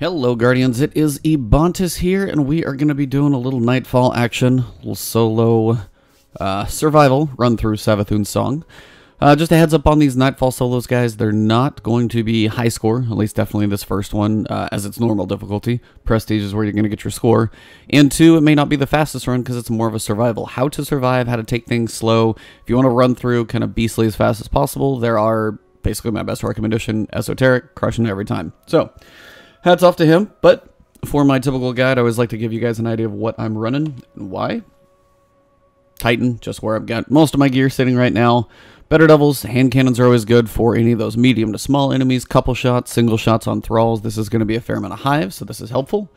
Hello Guardians, it is Ebontis here, and we are going to be doing a little Nightfall action, a little solo survival run through Savathun's song. Just a heads up on these Nightfall solos, guys, they're not going to be high score, at least definitely this first one, as it's normal difficulty. Prestige is where you're going to get your score. And two, it may not be the fastest run because it's more of a survival. How to survive, how to take things slow. If you want to run through kind of beastly as fast as possible, there are basically my best recommendation, Esoteric, crushing it every time. So, hats off to him, but for my typical guide, I always like to give you guys an idea of what I'm running and why. Titan, just where I've got most of my gear sitting right now. Better Devils, hand cannons are always good for any of those medium to small enemies. Couple shots, single shots on thralls. This is going to be a fair amount of hives, so this is helpful.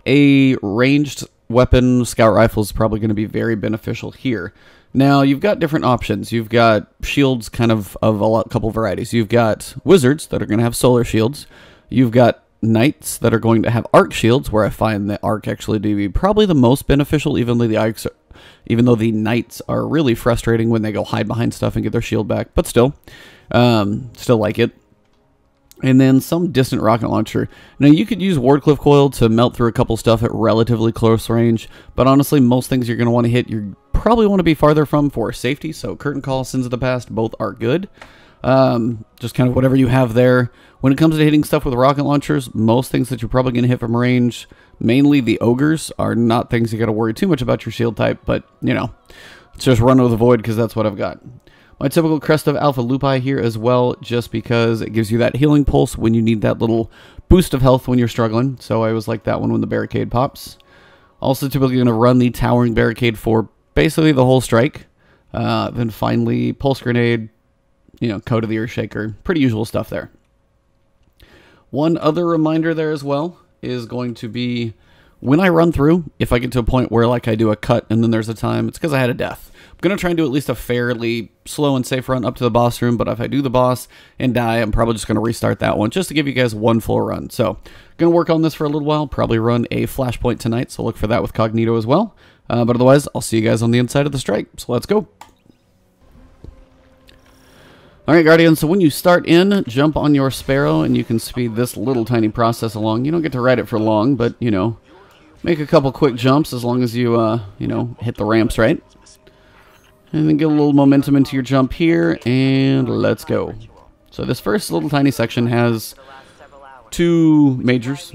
A ranged weapon, scout rifle, is probably going to be very beneficial here. Now, you've got different options. You've got shields kind of a couple varieties. You've got wizards that are going to have solar shields. You've got knights that are going to have arc shields, where I find the arc actually to be probably the most beneficial, even though the knights are really frustrating when they go hide behind stuff and get their shield back, but still like it. And then some distant rocket launcher. Now, you could use Wardcliff Coil to melt through a couple stuff at relatively close range, but honestly, most things you're going to want to hit, you probably want to be farther from for safety, so Curtain Call, Sins of the Past, both are good. Just kind of whatever you have there. When it comes to hitting stuff with rocket launchers, most things that you're probably going to hit from range, mainly the ogres, are not things you got to worry too much about your shield type, but, you know, it's just run with the void because that's what I've got. My typical Crest of Alpha Lupi here as well, just because it gives you that healing pulse when you need that little boost of health when you're struggling, so I always like that one when the barricade pops. Also typically going to run the Towering Barricade for basically the whole strike. Then finally, Pulse Grenade, you know, Code of the Earthshaker, pretty usual stuff there. One other reminder there as well is going to be when I run through, if I get to a point where like I do a cut and then there's a time, it's because I had a death. I'm going to try and do at least a fairly slow and safe run up to the boss room, but if I do the boss and die, I'm probably just going to restart that one just to give you guys one full run. So, going to work on this for a little while, probably run a flashpoint tonight, so look for that with Cognito as well. But otherwise, I'll see you guys on the inside of the strike, so let's go. Alright, Guardians, so when you start in, jump on your Sparrow, and you can speed this little tiny process along. You don't get to ride it for long, but, you know, make a couple quick jumps as long as you, you know, hit the ramps right. And then get a little momentum into your jump here, and let's go. So this first little tiny section has two majors.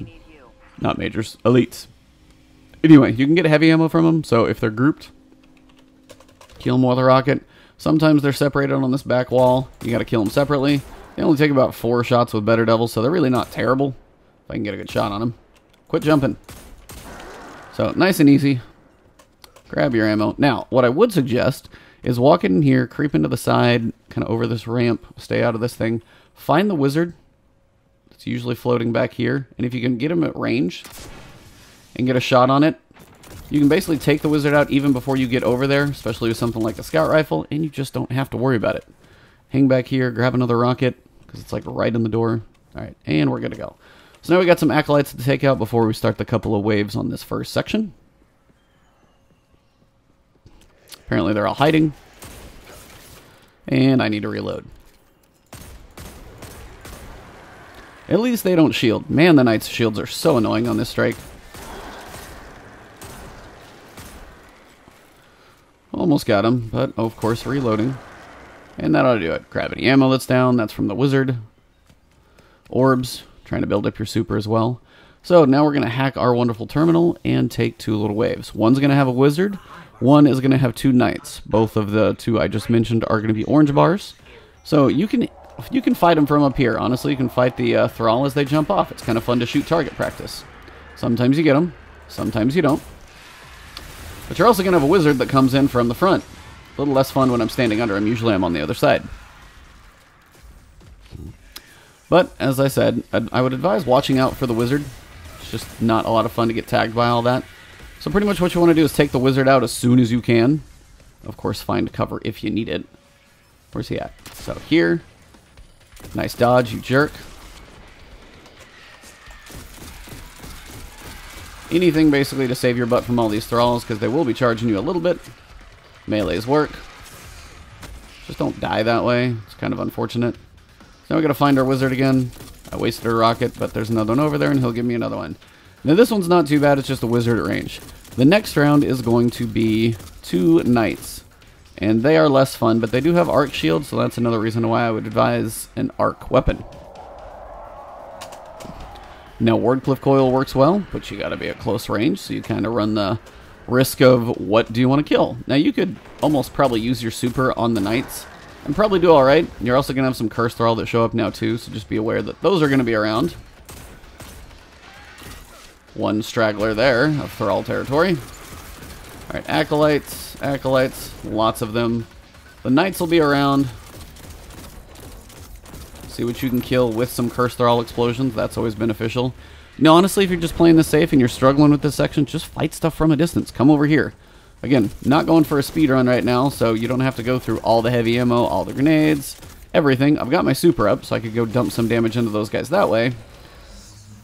Not majors, elites. Anyway, you can get heavy ammo from them, so if they're grouped, kill them with a rocket. Sometimes they're separated on this back wall. You got to kill them separately. They only take about 4 shots with Better Devils, so they're really not terrible. If I can get a good shot on them. Quit jumping. So, nice and easy. Grab your ammo. Now, what I would suggest is walk in here, creep into the side, kind of over this ramp, stay out of this thing. Find the wizard. It's usually floating back here. And if you can get him at range and get a shot on it, you can basically take the wizard out even before you get over there, especially with something like a scout rifle, and you just don't have to worry about it. Hang back here, grab another rocket, because it's like right in the door. Alright, and we're good to go. So now we got some Acolytes to take out before we start the couple of waves on this first section. Apparently they're all hiding. And I need to reload. At least they don't shield. Man, the Knight's shields are so annoying on this strike. Almost got him, but of course reloading. And that ought to do it. Gravity ammo that's down. That's from the wizard. Orbs. Trying to build up your super as well. So now we're going to hack our wonderful terminal and take 2 little waves. One's going to have a wizard. One is going to have 2 knights. Both of the 2 I just mentioned are going to be orange bars. So you can fight them from up here. Honestly, you can fight the thrall as they jump off. It's kind of fun to shoot target practice. Sometimes you get them. Sometimes you don't. But you're also going to have a wizard that comes in from the front. A little less fun when I'm standing under him. Usually I'm on the other side. But, as I said, I would advise watching out for the wizard. It's just not a lot of fun to get tagged by all that. So pretty much what you want to do is take the wizard out as soon as you can. Of course, find cover if you need it. Where's he at? So here. Nice dodge, you jerk. Anything basically to save your butt from all these thralls, because they will be charging you a little bit. Melees work. Just don't die that way. It's kind of unfortunate. So now we gotta find our wizard again. I wasted a rocket, but there's another one over there, and he'll give me another one. Now, this one's not too bad. It's just a wizard at range. The next round is going to be 2 knights. And they are less fun, but they do have arc shields, so that's another reason why I would advise an arc weapon. Now, Wardcliff Coil works well, but you gotta be at close range, so you kind of run the risk of what do you want to kill. Now, you could almost probably use your super on the knights and probably do alright. You're also gonna have some Curse Thrall that show up now too, so just be aware that those are gonna be around. One straggler there of Thrall territory. Alright, Acolytes, lots of them. The knights will be around. See what you can kill with some Curse Thrall explosions. That's always beneficial. Now, honestly, if you're just playing this safe and you're struggling with this section, just fight stuff from a distance. Come over here. Again, not going for a speed run right now, so you don't have to go through all the heavy ammo, all the grenades, everything. I've got my super up, so I could go dump some damage into those guys that way.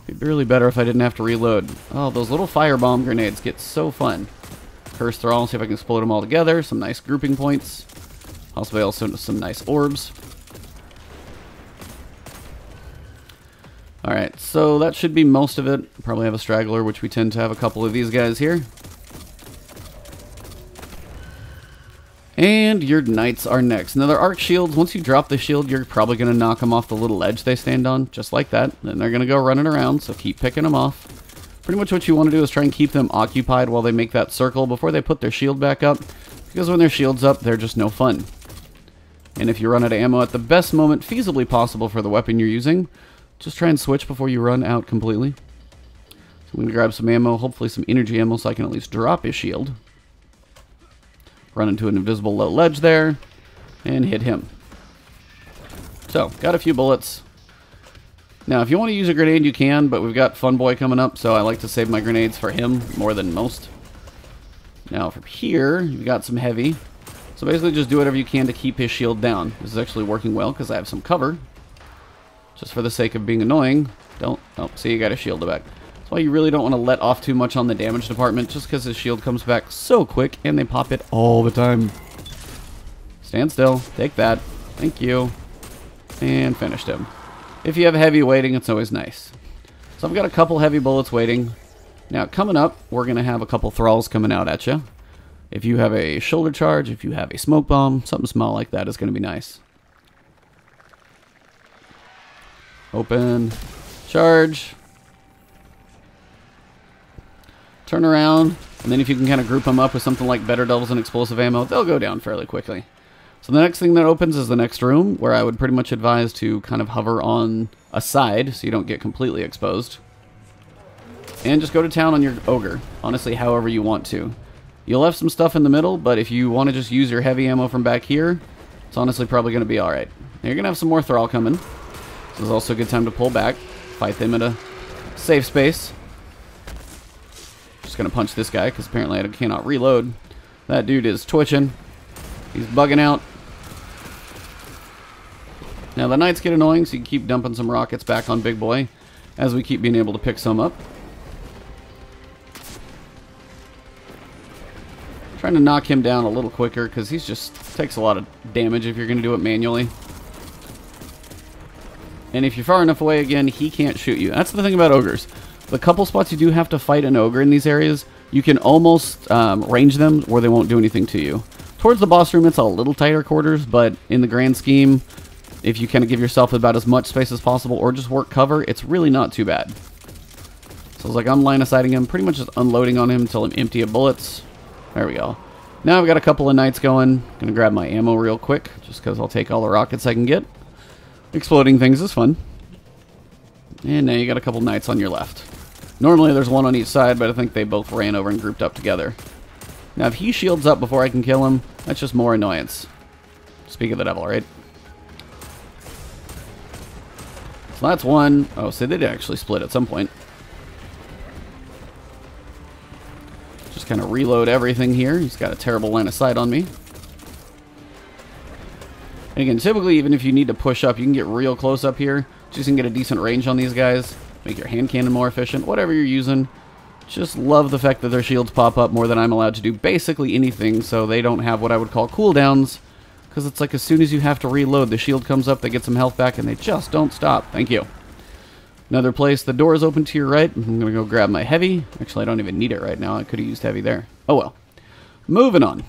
It'd be really better if I didn't have to reload. Oh, those little firebomb grenades get so fun. Curse Thrall, see if I can explode them all together. Some nice grouping points. Possibly also some nice orbs. Alright, so that should be most of it. Probably have a straggler, which we tend to have a couple of these guys here. And your knights are next. Now, their arc shields, once you drop the shield, you're probably going to knock them off the little ledge they stand on, just like that. Then they're going to go running around, so keep picking them off. Pretty much what you want to do is try and keep them occupied while they make that circle before they put their shield back up, because when their shield's up, they're just no fun. And if you run out of ammo at the best moment feasibly possible for the weapon you're using, just try and switch before you run out completely. So I'm going to grab some ammo, hopefully some energy ammo, so I can at least drop his shield. Run into an invisible low ledge there, and hit him. So, got a few bullets. Now, if you want to use a grenade, you can, but we've got Fun Boy coming up, so I like to save my grenades for him more than most. Now, from here, you've got some heavy. So basically, just do whatever you can to keep his shield down. This is actually working well, because I have some cover. Just for the sake of being annoying, don't... Oh, see, you got a shield back. That's why you really don't want to let off too much on the damage department, just because his shield comes back so quick, and they pop it all the time. Stand still. Take that. Thank you. And finished him. If you have heavy waiting, it's always nice. So I've got a couple heavy bullets waiting. Now, coming up, we're going to have a couple thralls coming out at you. If you have a shoulder charge, if you have a smoke bomb, something small like that is going to be nice. Open. Charge. Turn around. And then if you can kind of group them up with something like Better Devils and Explosive Ammo, they'll go down fairly quickly. So the next thing that opens is the next room, where I would pretty much advise to kind of hover on a side so you don't get completely exposed. And just go to town on your ogre, honestly, however you want to. You'll have some stuff in the middle, but if you want to just use your heavy ammo from back here, it's honestly probably going to be alright. Now you're going to have some more Thrall coming. This is also a good time to pull back, fight them at a safe space. Just going to punch this guy, because apparently I cannot reload. That dude is twitching. He's bugging out. Now the knights get annoying, so you can keep dumping some rockets back on Big Boy as we keep being able to pick some up. Trying to knock him down a little quicker, because he's just takes a lot of damage if you're going to do it manually. And if you're far enough away, again, he can't shoot you. That's the thing about ogres. The couple spots you do have to fight an ogre in these areas, you can almost range them where they won't do anything to you. Towards the boss room, it's a little tighter quarters, but in the grand scheme, if you kind of give yourself about as much space as possible or just work cover, it's really not too bad. So it's like I'm line of sighting him, pretty much just unloading on him until I'm empty of bullets. There we go. Now I've got a couple of knights going. Gonna grab my ammo real quick, just because I'll take all the rockets I can get. Exploding things is fun. And now you got a couple knights on your left. Normally there's one on each side, but I think they both ran over and grouped up together. Now if he shields up before I can kill him, that's just more annoyance. Speak of the devil, right? So that's one. Oh, so they did actually split at some point. Just kind of reload everything here. He's got a terrible line of sight on me. And again, typically, even if you need to push up, you can get real close up here. Just can get a decent range on these guys. Make your hand cannon more efficient. Whatever you're using. Just love the fact that their shields pop up more than I'm allowed to do basically anything, so they don't have what I would call cooldowns. Because it's like as soon as you have to reload, the shield comes up, they get some health back, and they just don't stop. Thank you. Another place, the door is open to your right. I'm going to go grab my heavy. Actually, I don't even need it right now. I could have used heavy there. Oh well. Moving on.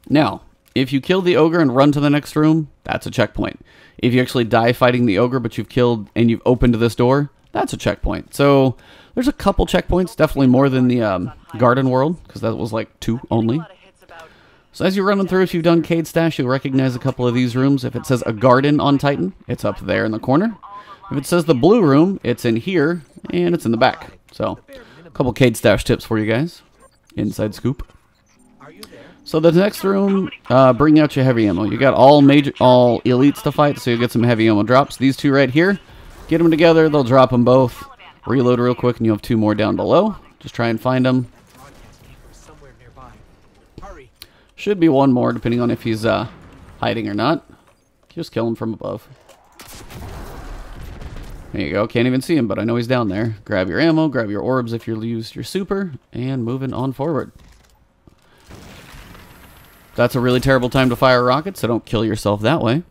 Now, if you kill the ogre and run to the next room, that's a checkpoint. If you actually die fighting the ogre, but you've killed and you've opened this door, that's a checkpoint. So there's a couple checkpoints, definitely more than the garden world, because that was like 2 only. So as you're running through, if you've done Cade Stash, you'll recognize a couple of these rooms. If it says a garden on Titan, it's up there in the corner. If it says the blue room, it's in here, and it's in the back. So a couple Cade Stash tips for you guys. Inside scoop. So the next room, bring out your heavy ammo. You got all elites to fight, so you'll get some heavy ammo drops. These 2 right here, get them together, they'll drop them both. Reload real quick, and you have 2 more down below. Just try and find them. Should be 1 more, depending on if he's hiding or not. Just kill him from above. There you go. Can't even see him, but I know he's down there. Grab your ammo, grab your orbs if you used your super, and moving on forward. That's a really terrible time to fire a rocket, so don't kill yourself that way.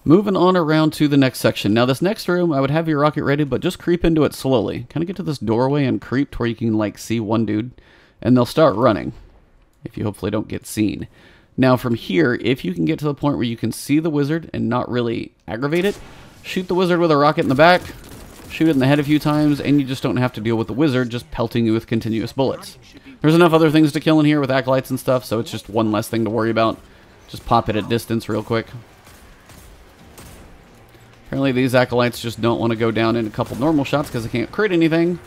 Moving on around to the next section. Now, this next room, I would have your rocket ready, but just creep into it slowly. Kind of get to this doorway and creep to where you can, like, see one dude, and they'll start running, if you hopefully don't get seen. Now, from here, if you can get to the point where you can see the wizard and not really aggravate it, shoot the wizard with a rocket in the back, shoot it in the head a few times, and you just don't have to deal with the wizard just pelting you with continuous bullets. There's enough other things to kill in here with acolytes and stuff, so it's just one less thing to worry about. Just pop it at distance real quick. Apparently these acolytes just don't want to go down in a couple normal shots because they can't crit anything.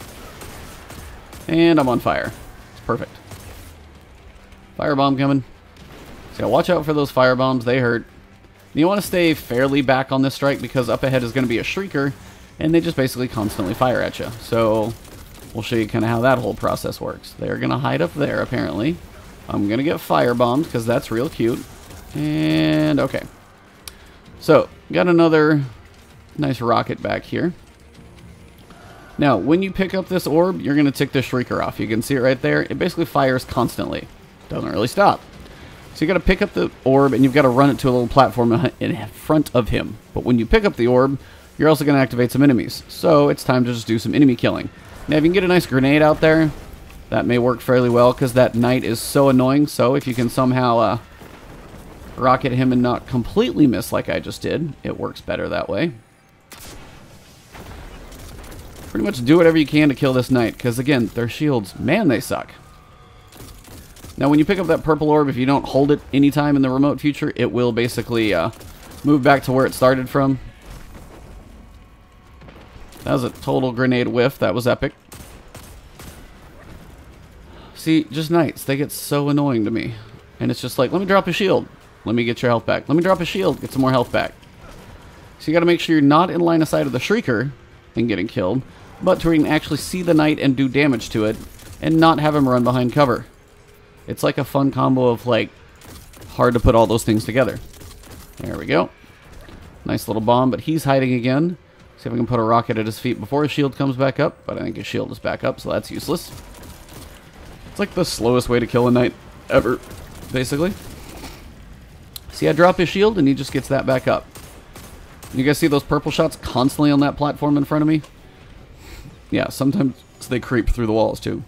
And I'm on fire. It's perfect. Firebomb coming. So watch out for those firebombs, they hurt. You want to stay fairly back on this strike because up ahead is going to be a shrieker, and they just basically constantly fire at you. So we'll show you kind of how that whole process works. They're going to hide up there, apparently. I'm going to get firebombed because that's real cute. And okay. So, got another nice rocket back here. Now, when you pick up this orb, you're going to tick the shrieker off. You can see it right there. It basically fires constantly. Doesn't really stop. So you got to pick up the orb, and you've got to run it to a little platform in front of him. But when you pick up the orb, you're also going to activate some enemies. So it's time to just do some enemy killing. Now, if you can get a nice grenade out there, that may work fairly well, because that knight is so annoying. So if you can somehow rocket him and not completely miss like I just did, it works better that way. Pretty much do whatever you can to kill this knight, because again, their shields, man, they suck. Now, when you pick up that purple orb, if you don't hold it anytime in the remote future, it will basically move back to where it started from. That was a total grenade whiff. That was epic. See, just knights, they get so annoying to me. And it's just like, let me drop a shield. Let me get your health back. Let me drop a shield. Get some more health back. So you got to make sure you're not in line of sight of the shrieker and getting killed, but to where you can actually see the knight and do damage to it and not have him run behind cover. It's like a fun combo of, like, hard to put all those things together. There we go. Nice little bomb, but he's hiding again. See if I can put a rocket at his feet before his shield comes back up, but I think his shield is back up, so that's useless. It's like the slowest way to kill a knight ever, basically. See, I drop his shield, and he just gets that back up. You guys see those purple shots constantly on that platform in front of me? Yeah, sometimes they creep through the walls, too.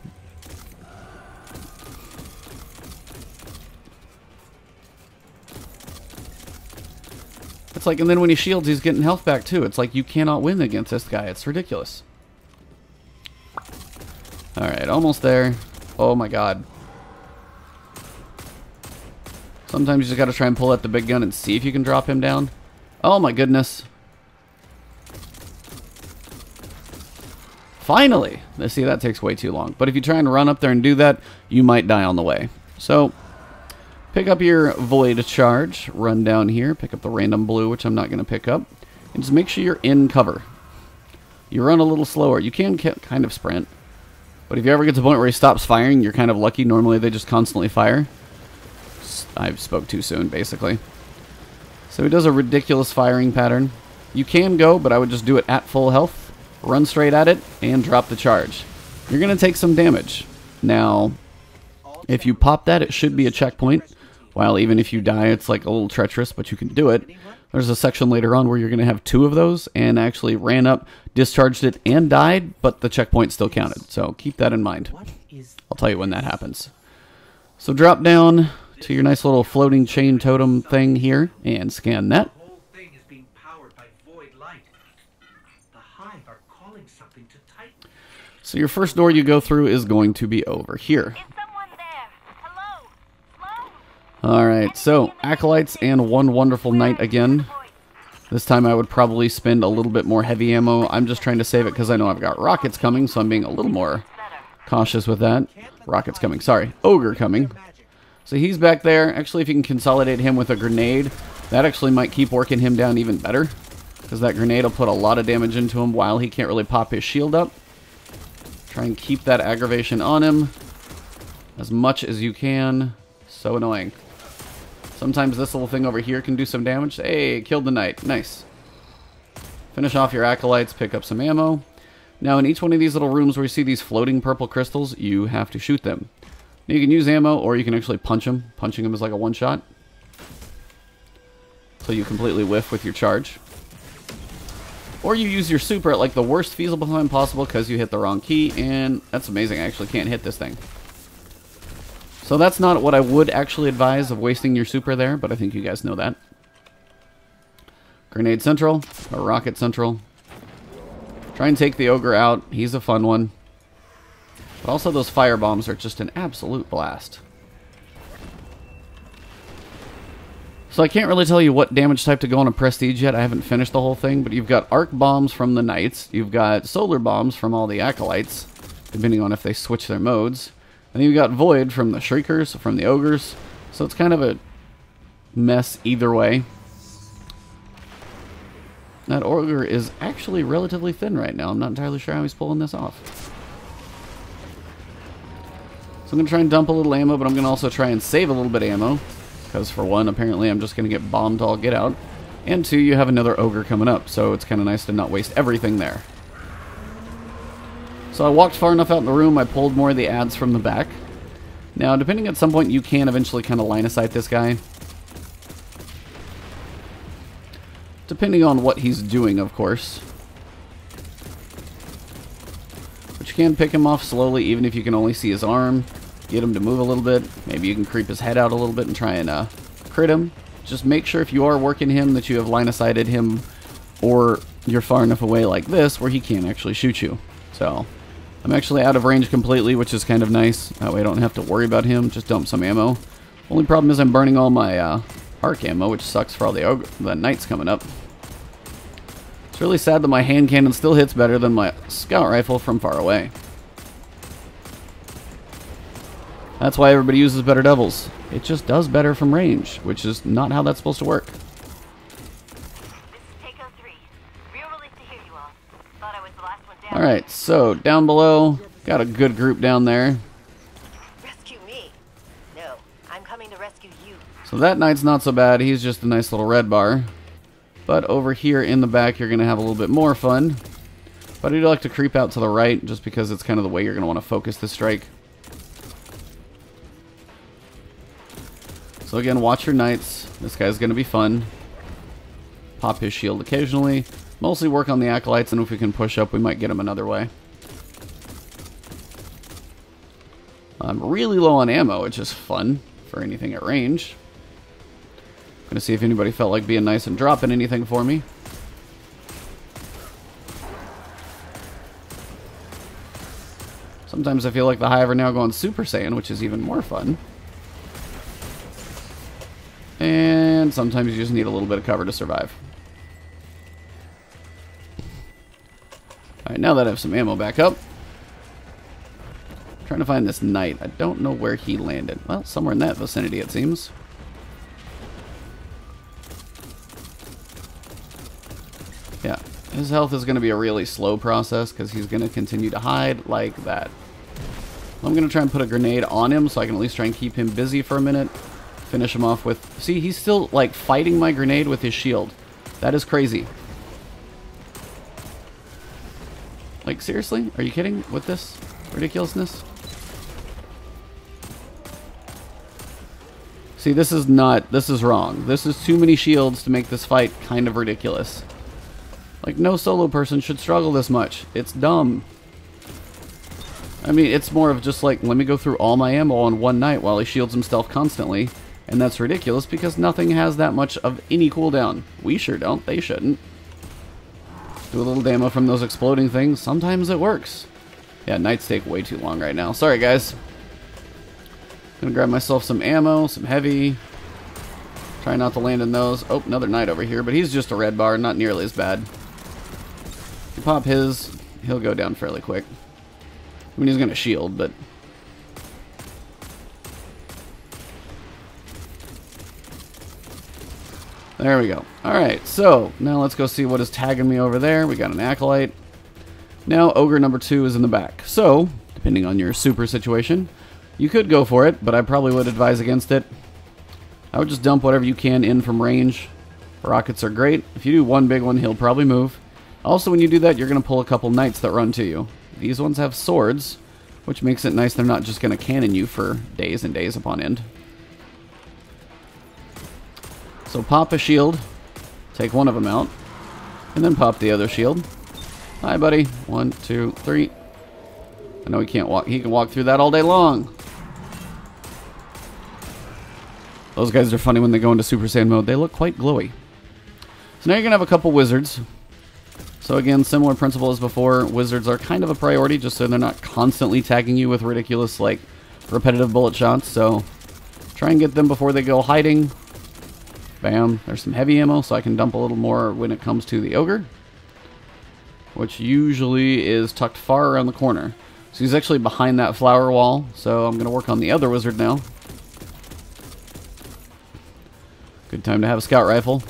It's like, and then when he shields, he's getting health back, too. It's like, you cannot win against this guy. It's ridiculous. Alright, almost there. Oh, my God. Sometimes you just gotta try and pull out the big gun and see if you can drop him down. Oh, my goodness. Finally! See, that takes way too long. But if you try and run up there and do that, you might die on the way. So, pick up your void charge, run down here, pick up the random blue, which I'm not going to pick up, and just make sure you're in cover. You run a little slower. You can kind of sprint, but if you ever get to the point where he stops firing, you're kind of lucky. Normally they just constantly fire. I spoke too soon, basically. So he does a ridiculous firing pattern. You can go, but I would just do it at full health, run straight at it, and drop the charge. You're going to take some damage. Now, if you pop that, it should be a checkpoint. while even if you die, it's like a little treacherous, but you can do it. There's a section later on where you're going to have 2 of those, and actually ran up, discharged it, and died, but the checkpoint still counted. So keep that in mind. I'll tell you when that happens. So drop down to your nice little floating chain totem thing here, and scan that. The whole thing is being powered by void light. The Hive are calling something to Titan. So your first door you go through is going to be over here. Is someone there? Hello? Hello? Alright, so Acolytes and One Wonderful Night again. This time I would probably spend a little bit more heavy ammo. I'm just trying to save it because I know I've got rockets coming, so I'm being a little more cautious with that. Rockets coming, sorry. Ogre coming. So he's back there. Actually, if you can consolidate him with a grenade, that actually might keep working him down even better, because that grenade will put a lot of damage into him while he can't really pop his shield up. Try and keep that aggravation on him as much as you can. So annoying. Sometimes this little thing over here can do some damage. Hey, killed the knight. Nice. Finish off your Acolytes, pick up some ammo. Now, in each one of these little rooms where you see these floating purple crystals, you have to shoot them. Now, you can use ammo, or you can actually punch them. Punching them is like a one-shot. So you completely whiff with your charge. Or you use your super at like the worst feasible time possible because you hit the wrong key, and that's amazing. I actually can't hit this thing. So that's not what I would actually advise of wasting your super there, but I think you guys know that. Grenade central, or rocket central. Try and take the ogre out. He's a fun one. But also those fire bombs are just an absolute blast. So I can't really tell you what damage type to go on a prestige yet. I haven't finished the whole thing, but you've got arc bombs from the knights. You've got solar bombs from all the acolytes, depending on if they switch their modes. And then you've got void from the shriekers, from the ogres. So it's kind of a mess either way. That ogre is actually relatively thin right now. I'm not entirely sure how he's pulling this off. So I'm going to try and dump a little ammo, but I'm going to also try and save a little bit of ammo. Because for one, apparently I'm just going to get bombed all get out. And two, you have another ogre coming up, so it's kind of nice to not waste everything there. So I walked far enough out in the room, I pulled more of the ads from the back. Now, depending at some point, you can eventually kind of line of sight this guy. Depending on what he's doing, of course. But you can pick him off slowly, even if you can only see his arm. Get him to move a little bit. Maybe you can creep his head out a little bit and try and crit him. Just make sure if you are working him that you have line of sighted him, or you're far enough away like this where he can't actually shoot you. So, I'm actually out of range completely, which is kind of nice. That way I don't have to worry about him. Just dump some ammo. Only problem is I'm burning all my arc ammo, which sucks for all the knights coming up. It's really sad that my hand cannon still hits better than my scout rifle from far away. That's why everybody uses better devils. It just does better from range, which is not how that's supposed to work. This is Take 03. Real relief to hear you all. Thought I was the last one down. Alright, so down below, got a good group down there. Rescue me? No, I'm coming to rescue you. So that knight's not so bad. He's just a nice little red bar. But over here in the back, you're going to have a little bit more fun. But I do like to creep out to the right, just because it's kind of the way you're going to want to focus the strike. So again, watch your knights. This guy's going to be fun. Pop his shield occasionally. Mostly work on the acolytes, and if we can push up, we might get him another way. I'm really low on ammo, which is fun for anything at range. Gonna see if anybody felt like being nice and dropping anything for me. Sometimes I feel like the Hive are now going Super Saiyan, which is even more fun. And sometimes you just need a little bit of cover to survive. Alright, now that I have some ammo back up. I'm trying to find this knight. I don't know where he landed. Well, somewhere in that vicinity it seems. Yeah, his health is going to be a really slow process because he's going to continue to hide like that. I'm going to try and put a grenade on him so I can at least try and keep him busy for a minute. Finish him off with... See, he's still, like, fighting my grenade with his shield. That is crazy. Like, seriously? Are you kidding with this ridiculousness? See, See, this is wrong. This is too many shields to make this fight kind of ridiculous. Like, no solo person should struggle this much. It's dumb. I mean, it's more of just like, let me go through all my ammo on one night while he shields himself constantly. And that's ridiculous because nothing has that much of any cooldown. We sure don't. They shouldn't. Do a little ammo from those exploding things. Sometimes it works. Yeah, nights take way too long right now. Sorry, guys. Gonna grab myself some ammo, some heavy. Try not to land in those. Oh, another knight over here, but he's just a red bar, not nearly as bad. If you pop his, he'll go down fairly quick. I mean, he's gonna shield, but... There we go. Alright, so now let's go see what is tagging me over there. We got an Acolyte. Now, Ogre number 2 is in the back. So, depending on your super situation, you could go for it, but I probably would advise against it. I would just dump whatever you can in from range. Rockets are great. If you do one big one, he'll probably move. Also, when you do that, you're going to pull a couple knights that run to you. These ones have swords, which makes it nice they're not just going to cannon you for days and days upon end. So pop a shield, take one of them out, and then pop the other shield. Hi, buddy. 1, 2, 3. I know he can't walk. He can walk through that all day long. Those guys are funny when they go into Super Saiyan mode. They look quite glowy. So now you're going to have a couple wizards. So again, similar principle as before. Wizards are kind of a priority just so they're not constantly tagging you with ridiculous, like, repetitive bullet shots. So try and get them before they go hiding. Bam. There's some heavy ammo, so I can dump a little more when it comes to the Ogre, which usually is tucked far around the corner. So he's actually behind that flower wall, so I'm going to work on the other wizard now. Good time to have a scout rifle.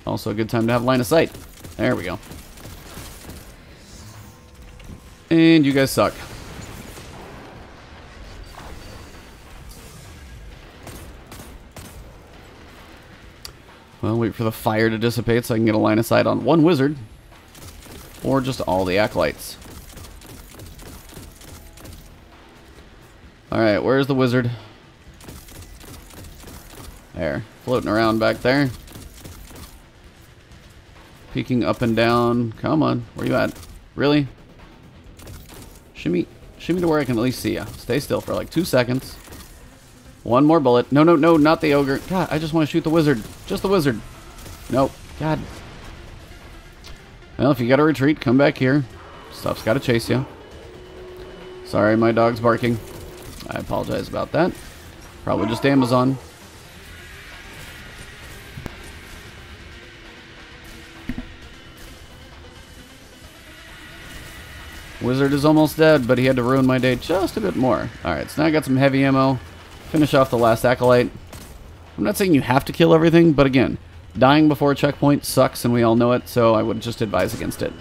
Also a good time to have line of sight. There we go. And you guys suck. Well, wait for the fire to dissipate so I can get a line of sight on one wizard. Or just all the Acolytes. Alright, where's the wizard? There. Floating around back there. Peeking up and down. Come on. Where you at? Really? Shimmy. Shimmy to where I can at least see you. Stay still for like 2 seconds. One more bullet. No, no, no, not the Ogre. God, I just want to shoot the wizard. Just the wizard. Nope. God. Well, if you gotta retreat, come back here. Stuff's gotta chase you. Sorry, my dog's barking. I apologize about that. Probably just Amazon. Wizard is almost dead, but he had to ruin my day just a bit more. Alright, so now I got some heavy ammo. Finish off the last Acolyte. I'm not saying you have to kill everything, but again, dying before a checkpoint sucks and we all know it, so I would just advise against it.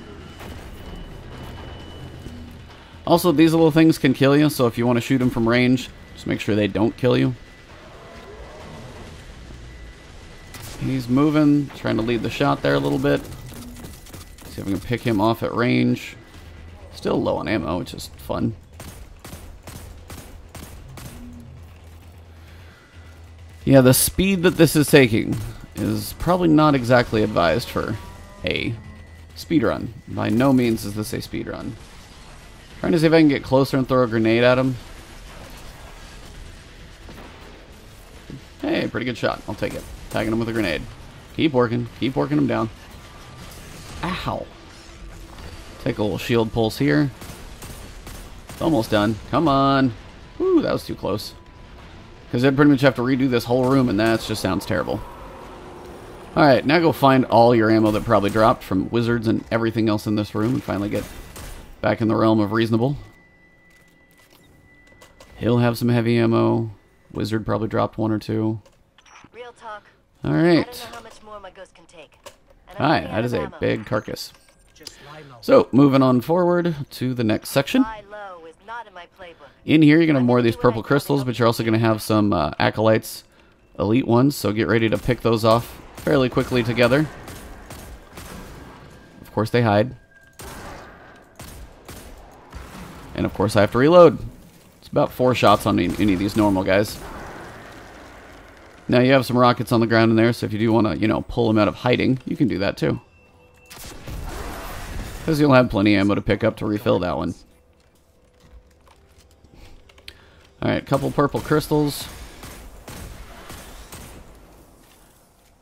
Also, these little things can kill you, so if you want to shoot them from range, just make sure they don't kill you. He's moving, trying to lead the shot there a little bit. See if we can pick him off at range. Still low on ammo, which is fun. Yeah, the speed that this is taking is probably not exactly advised for a speedrun. By no means is this a speedrun. Trying to see if I can get closer and throw a grenade at him. Hey, pretty good shot. I'll take it. Tagging him with a grenade. Keep working him down. Ow. Take a little shield pulse here. It's almost done. Come on. Woo, that was too close. Because I'd pretty much have to redo this whole room, and that just sounds terrible. Alright, now go find all your ammo that probably dropped from wizards and everything else in this room, and finally get back in the realm of reasonable. He'll have some heavy ammo. Wizard probably dropped 1 or 2. Real talk. Alright. I don't know how much more my ghost can take. And I'm Hi, running that out is of a ammo. big carcass. Just lie low. So, moving on forward to the next section. Lie low is not in my playbook. In here, you're going to have more of these purple crystals, but you're also going to have some Acolytes, elite ones, so get ready to pick those off fairly quickly together. Of course, they hide. And of course, I have to reload. It's about 4 shots on any of these normal guys. Now you have some rockets on the ground in there, so if you do want to, you know, pull them out of hiding, you can do that too. Because you'll have plenty of ammo to pick up to refill that one. Alright, couple purple crystals.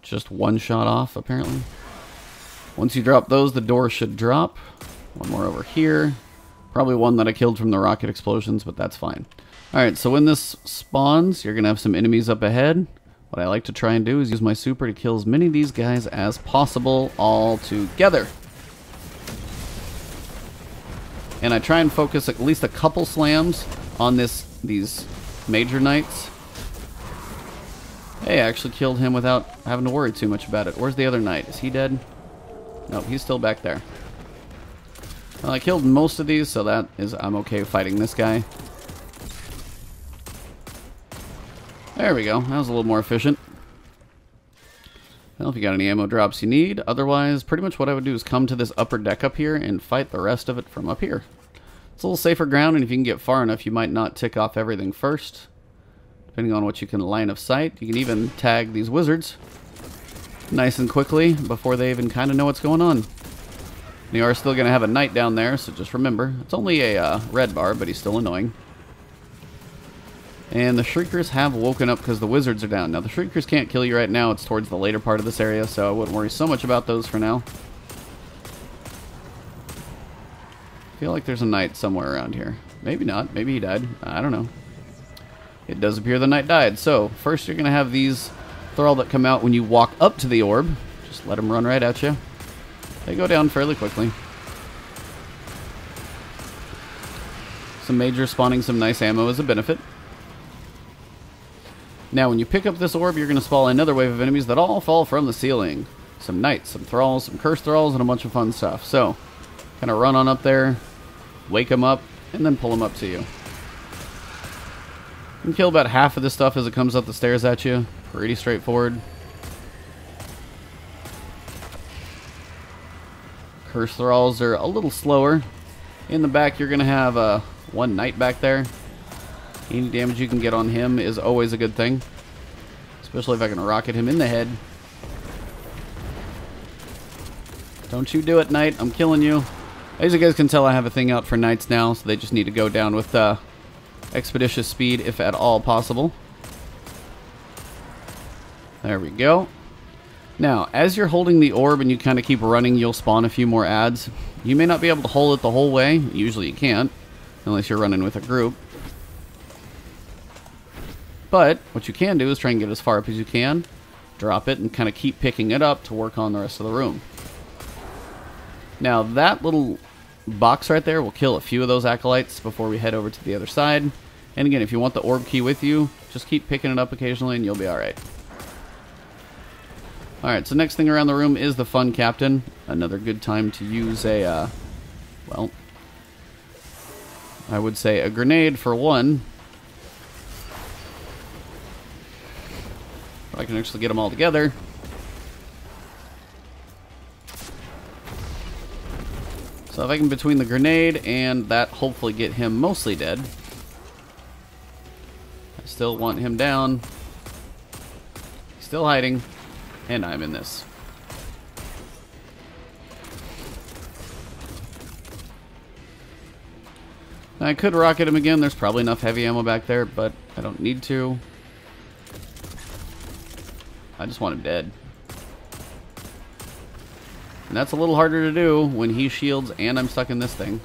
Just one shot off, apparently. Once you drop those, the door should drop. One more over here. Probably one that I killed from the rocket explosions, but that's fine. Alright, so when this spawns, you're going to have some enemies up ahead. What I like to try and do is use my super to kill as many of these guys as possible all together. And I try and focus at least a couple slams on these major knights. Hey, I actually killed him without having to worry too much about it. Where's the other knight? Is he dead? Nope, he's still back there. Well, I killed most of these, so I'm okay fighting this guy. There we go. That was a little more efficient. Well, if you got any ammo drops you need. Otherwise, pretty much what I would do is come to this upper deck up here and fight the rest of it from up here. It's a little safer ground, and if you can get far enough, you might not tick off everything first. Depending on what you can line of sight. You can even tag these wizards nice and quickly before they even kind of know what's going on. And you are still going to have a knight down there, so just remember, it's only a red bar, but he's still annoying. And the Shriekers have woken up because the wizards are down. Now, the Shriekers can't kill you right now. It's towards the later part of this area, so I wouldn't worry so much about those for now. I feel like there's a knight somewhere around here. Maybe not. Maybe he died. I don't know. It does appear the knight died. So, first you're going to have these thrall that come out when you walk up to the orb. Just let them run right at you. They go down fairly quickly. Some major spawning some nice ammo is a benefit. Now, when you pick up this orb, you're going to spawn another wave of enemies that all fall from the ceiling. Some knights, some thralls, some cursed thralls, and a bunch of fun stuff. So, kind of run on up there, wake them up, and then pull them up to you. You can kill about half of this stuff as it comes up the stairs at you. Pretty straightforward. Cursed thralls are a little slower. In the back, you're going to have one knight back there. Any damage you can get on him is always a good thing. Especially if I can rocket him in the head. Don't you do it, knight. I'm killing you. As you guys can tell, I have a thing out for knights now, so they just need to go down with expeditious speed, if at all possible. There we go. Now, as you're holding the orb and you kind of keep running, you'll spawn a few more adds. You may not be able to hold it the whole way. Usually you can't, unless you're running with a group. But what you can do is try and get as far up as you can, drop it, and kind of keep picking it up to work on the rest of the room. Now, that little box right there will kill a few of those acolytes before we head over to the other side. And again, if you want the orb key with you, just keep picking it up occasionally and you'll be alright. Alright, so next thing around the room is the fun captain. Another good time to use a, well, I would say a grenade for one. I can actually get them all together. So if I can, between the grenade and that, hopefully get him mostly dead. I still want him down. Still hiding. And I'm in this. Now, I could rocket him again. There's probably enough heavy ammo back there, but I don't need to. I just want him dead. And that's a little harder to do when he shields and I'm stuck in this thing.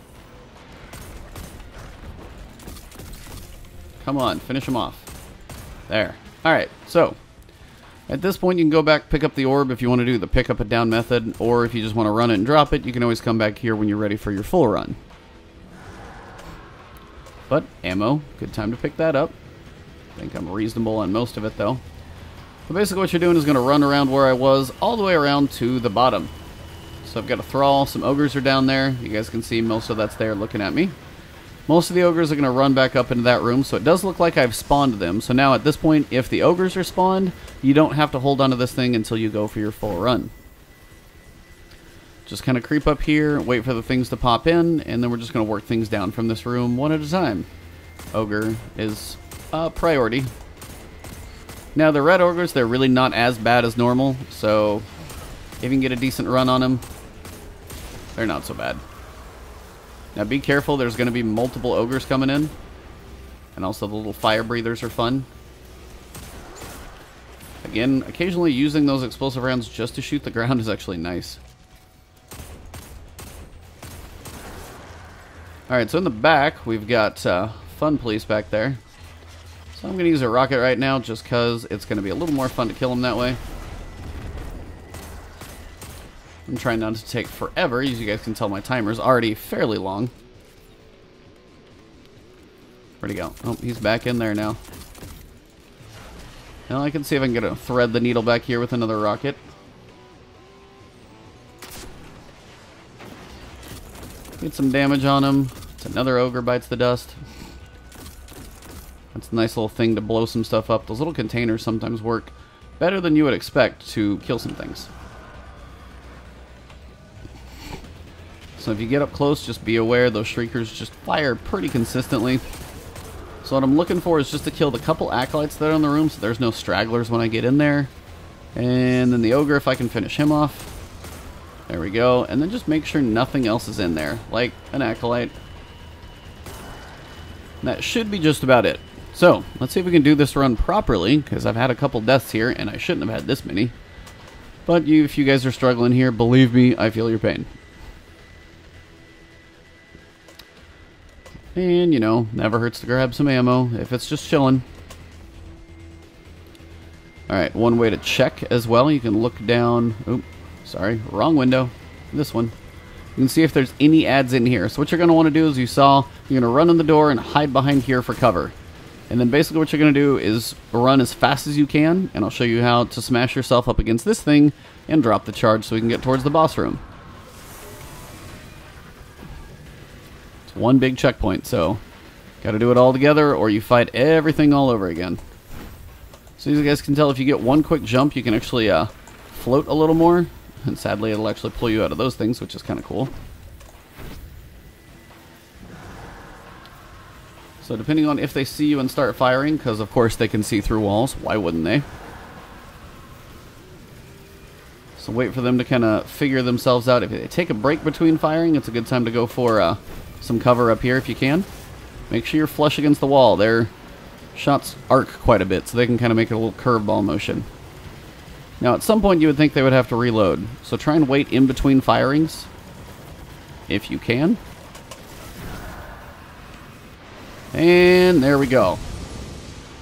Come on, finish him off. There. Alright, so at this point you can go back, pick up the orb if you want to do the pick up and down method, or if you just want to run it and drop it, you can always come back here when you're ready for your full run. But ammo, good time to pick that up. I think I'm reasonable on most of it though. So basically what you're doing is going to run around where I was, all the way around to the bottom. So I've got a thrall, some ogres are down there. You guys can see most of that's there looking at me. Most of the ogres are going to run back up into that room, so it does look like I've spawned them. So now at this point, if the ogres are spawned, you don't have to hold onto this thing until you go for your full run. Just kind of creep up here, wait for the things to pop in, and then we're just going to work things down from this room one at a time. Ogre is a priority. Now, the red ogres, they're really not as bad as normal, so if you can get a decent run on them, they're not so bad. Now, be careful. There's going to be multiple ogres coming in, and also the little fire breathers are fun. Again, occasionally using those explosive rounds just to shoot the ground is actually nice. Alright, so in the back, we've got Fun Police back there. So I'm going to use a rocket right now just because it's going to be a little more fun to kill him that way. I'm trying not to take forever. As you guys can tell, my timer's already fairly long. Where'd he go? Oh, he's back in there now. Now I can see if I can get a thread the needle back here with another rocket. Get some damage on him. It's another ogre bites the dust. That's a nice little thing to blow some stuff up. Those little containers sometimes work better than you would expect to kill some things. So if you get up close, just be aware those shriekers just fire pretty consistently. So what I'm looking for is just to kill the couple acolytes that are in the room so there's no stragglers when I get in there. And then the ogre, if I can finish him off. There we go. And then just make sure nothing else is in there, like an acolyte. And that should be just about it. So let's see if we can do this run properly, because I've had a couple deaths here and I shouldn't have had this many. But if you guys are struggling here, believe me, I feel your pain. And, you know, never hurts to grab some ammo if it's just chilling. Alright, one way to check as well, you can look down... Oops, sorry, wrong window. This one. You can see if there's any ads in here. So what you're going to want to do is, you saw, you're going to run in the door and hide behind here for cover. And then basically what you're going to do is run as fast as you can, and I'll show you how to smash yourself up against this thing and drop the charge so we can get towards the boss room. One big checkpoint, so got to do it all together or you fight everything all over again. So as you guys can tell, if you get one quick jump, you can actually float a little more, and sadly it'll actually pull you out of those things, which is kind of cool. So depending on if they see you and start firing, because of course they can see through walls, why wouldn't they? So wait for them to kind of figure themselves out. If they take a break between firing, it's a good time to go for some cover up here if you can. Make sure you're flush against the wall. Their shots arc quite a bit, so they can kind of make a little curveball motion. Now at some point you would think they would have to reload, so try and wait in between firings if you can. And there we go.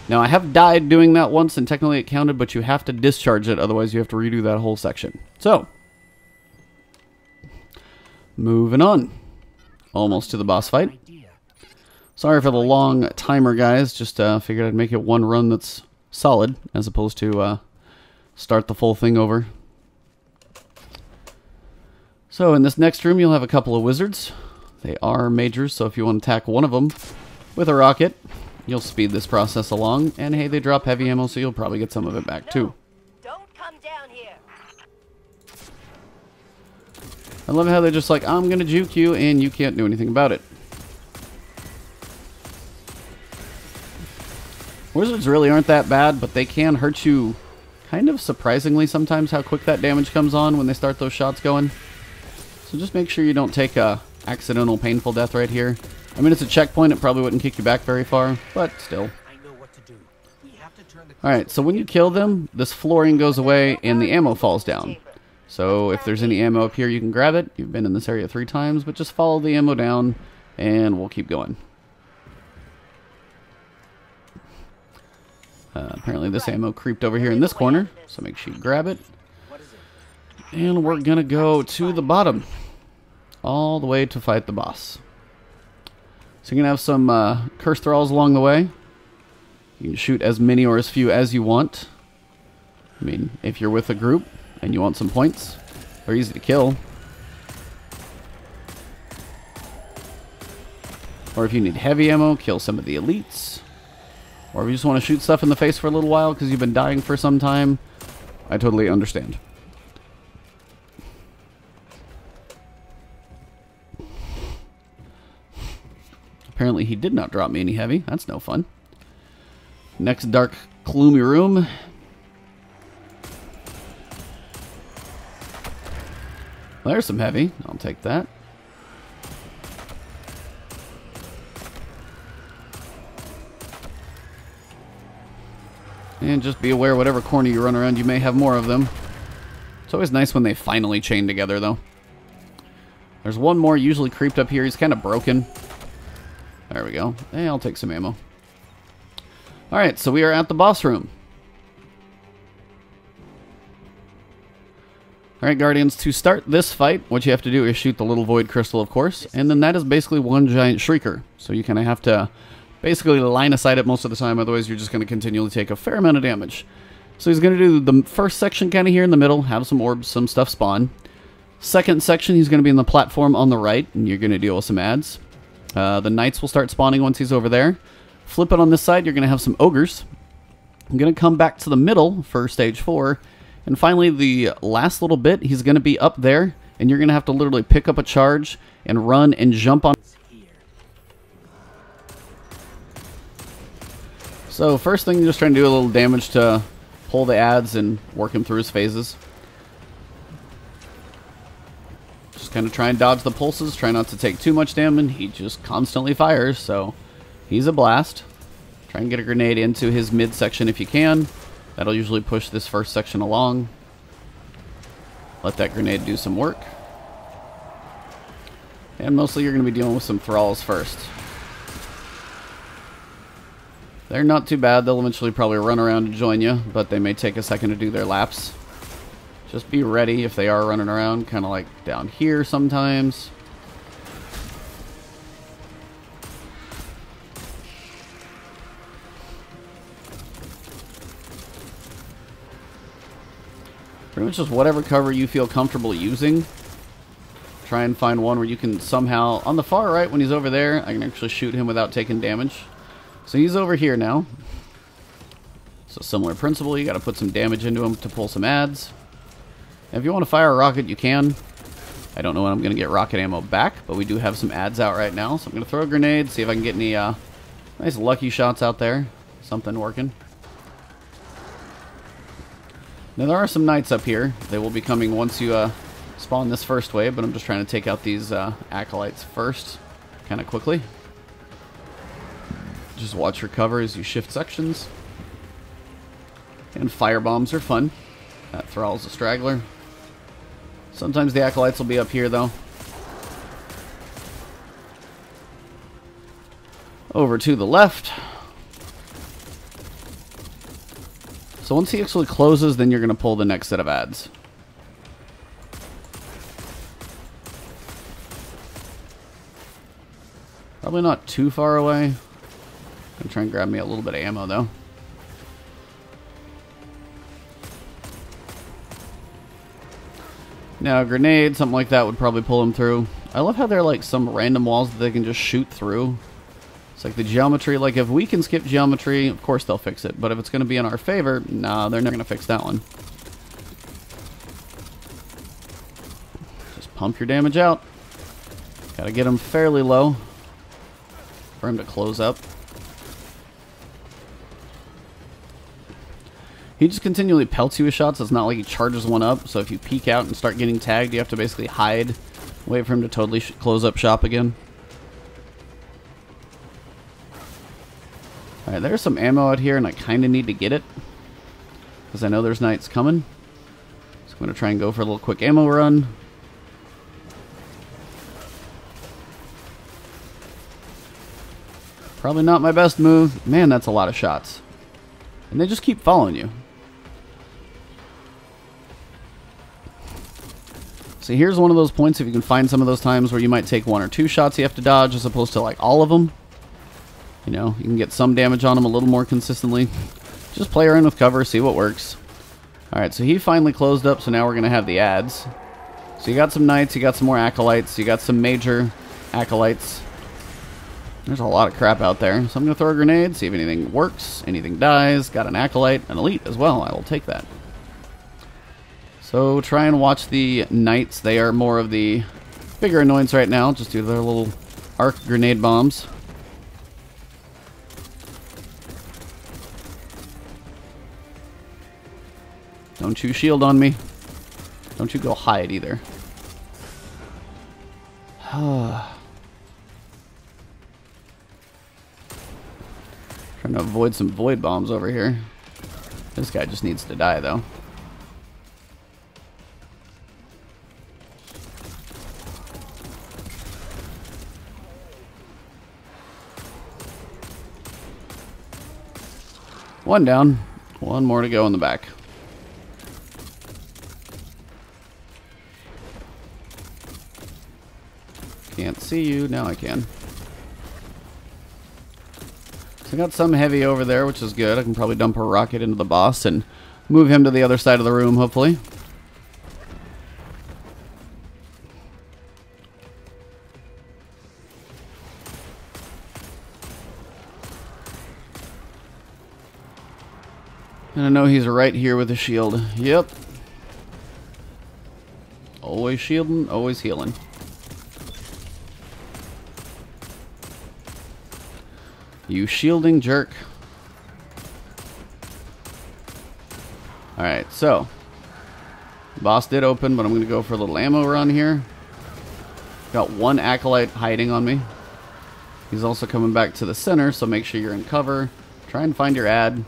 Now I have died doing that once and technically it counted, but you have to discharge it, otherwise you have to redo that whole section. So moving on. Almost to the boss fight. Sorry for the long timer, guys. Just figured I'd make it one run that's solid, as opposed to start the full thing over. So in this next room, you'll have a couple of wizards. They are majors, so if you want to attack one of them with a rocket, you'll speed this process along. And hey, they drop heavy ammo, so you'll probably get some of it back too. Don't come down here. I love how they're just like, I'm going to juke you, and you can't do anything about it. Wizards really aren't that bad, but they can hurt you kind of surprisingly sometimes how quick that damage comes on when they start those shots going. So just make sure you don't take a accidental painful death right here. I mean, it's a checkpoint, it probably wouldn't kick you back very far, but still. Alright, so when you kill them, this flooring goes away and the ammo falls down. So if there's any ammo up here, you can grab it. You've been in this area 3 times, but just follow the ammo down and we'll keep going. Apparently this ammo creeped over here in this corner, so make sure you grab it. And we're going to go to the bottom, all the way to fight the boss. So you're going to have some curse thralls along the way. You can shoot as many or as few as you want. I mean, if you're with a group and you want some points, they're easy to kill. Or if you need heavy ammo, kill some of the elites. Or if you just want to shoot stuff in the face for a little while because you've been dying for some time, I totally understand. Apparently he did not drop me any heavy. That's no fun. Next dark gloomy room. There's some heavy. I'll take that. And just be aware, whatever corner you run around, you may have more of them. It's always nice when they finally chain together, though. There's one more usually creeped up here. He's kind of broken. There we go. Hey, I'll take some ammo. Alright, so we are at the boss room. Alright, Guardians, to start this fight, what you have to do is shoot the little void crystal, of course, and then that is basically one giant shrieker. So you kind of have to basically line of sight it most of the time, otherwise you're just going to continually take a fair amount of damage. So he's going to do the first section kind of here in the middle, have some orbs, some stuff spawn. Second section, he's going to be in the platform on the right, and you're going to deal with some ads. The knights will start spawning once he's over there. Flip it on this side, you're going to have some ogres. I'm going to come back to the middle for stage 4. And finally, the last little bit, he's going to be up there, and you're going to have to literally pick up a charge and run and jump on. So first thing, you're just trying to do a little damage to pull the ads and work him through his phases. Just kind of try and dodge the pulses, try not to take too much damage. He just constantly fires, so he's a blast. Try and get a grenade into his midsection if you can. That'll usually push this first section along. Let that grenade do some work. And mostly you're going to be dealing with some thralls first. They're not too bad. They'll eventually probably run around and join you, but they may take a second to do their laps. Just be ready if they are running around, kind of like down here sometimes. Pretty much just whatever cover you feel comfortable using. Try and find one where you can somehow... On the far right, when he's over there, I can actually shoot him without taking damage. So he's over here now. So similar principle, you got to put some damage into him to pull some ads. And if you want to fire a rocket, you can. I don't know when I'm going to get rocket ammo back, but we do have some ads out right now. So I'm going to throw a grenade, see if I can get any nice lucky shots out there. Something working. Now there are some knights up here. They will be coming once you spawn this first wave, but I'm just trying to take out these acolytes first, kind of quickly. Just watch your cover as you shift sections. And fire bombs are fun. That thrall's a straggler. Sometimes the acolytes will be up here though. Over to the left. So once he actually closes, then you're going to pull the next set of ads. Probably not too far away. I'm going to try and grab me a little bit of ammo though. Now a grenade, something like that would probably pull him through. I love how there are like some random walls that they can just shoot through. It's like the geometry, like if we can skip geometry, of course they'll fix it. But if it's going to be in our favor, nah, they're not going to fix that one. Just pump your damage out. Got to get him fairly low for him to close up. He just continually pelts you with shots. It's not like he charges one up. So if you peek out and start getting tagged, you have to basically hide. Wait for him to totally close up shop again. Alright, there's some ammo out here, and I kind of need to get it. Because I know there's knights coming. So I'm going to try and go for a little quick ammo run. Probably not my best move. Man, that's a lot of shots. And they just keep following you. So here's one of those points, if you can find some of those times where you might take 1 or 2 shots you have to dodge as opposed to like all of them. You know, you can get some damage on them a little more consistently. Just play around with cover, see what works. Alright, so he finally closed up, so now we're going to have the ads. So you got some knights, you got some more acolytes, you got some major acolytes. There's a lot of crap out there. So I'm going to throw a grenade, see if anything works, anything dies. Got an acolyte, an elite as well. I will take that. So try and watch the knights. They are more of the bigger annoyance right now, just due to their little arc grenade bombs. Don't you shield on me. Don't you go hide either. Trying to avoid some void bombs over here. This guy just needs to die, though. One down. One more to go in the back. Can't see you. Now I can. So I got some heavy over there, which is good. I can probably dump a rocket into the boss and move him to the other side of the room, hopefully. And I know he's right here with a shield. Yep. Always shielding, always healing. You shielding jerk. Alright, so. Boss did open, but I'm going to go for a little ammo run here. Got one Acolyte hiding on me. He's also coming back to the center, so make sure you're in cover. Try and find your ad.